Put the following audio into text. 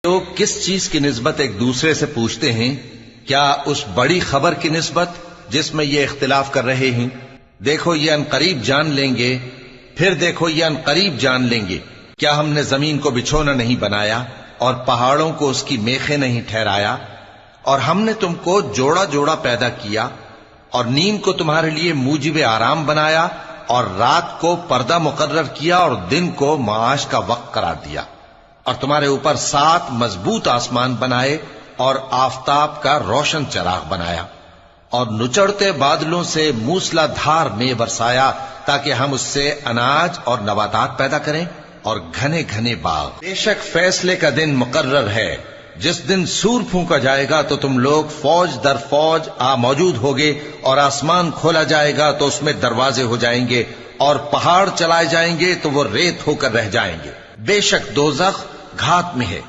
لوگ کس چیز کی نسبت ایک دوسرے سے پوچھتے ہیں؟ کیا اس بڑی خبر کی نسبت جس میں یہ اختلاف کر رہے ہیں؟ دیکھو یہ عنقریب جان لیں گے، پھر دیکھو یہ عنقریب جان لیں گے۔ کیا ہم نے زمین کو بچھونا نہیں بنایا اور پہاڑوں کو اس کی میخیں نہیں ٹھہرایا؟ اور ہم نے تم کو جوڑا جوڑا پیدا کیا اور نیند کو تمہارے لیے موجب آرام بنایا اور رات کو پردہ مقرر کیا اور دن کو معاش کا وقت قرار دیا، اور تمہارے اوپر 7 مضبوط آسمان بنائے اور آفتاب کا روشن چراغ بنایا، اور نچڑتے بادلوں سے موسلا دھار میں برسایا تاکہ ہم اس سے اناج اور نباتات پیدا کریں اور گھنے گھنے باغ۔ بے شک فیصلے کا دن مقرر ہے، جس دن سور پھونکا جائے گا تو تم لوگ فوج در فوج موجود ہوگے، اور آسمان کھولا جائے گا تو اس میں دروازے ہو جائیں گے، اور پہاڑ چلائے جائیں گے تو وہ ریت ہو کر رہ جائیں گے۔ بے شک دوزخ گھات میں ہے،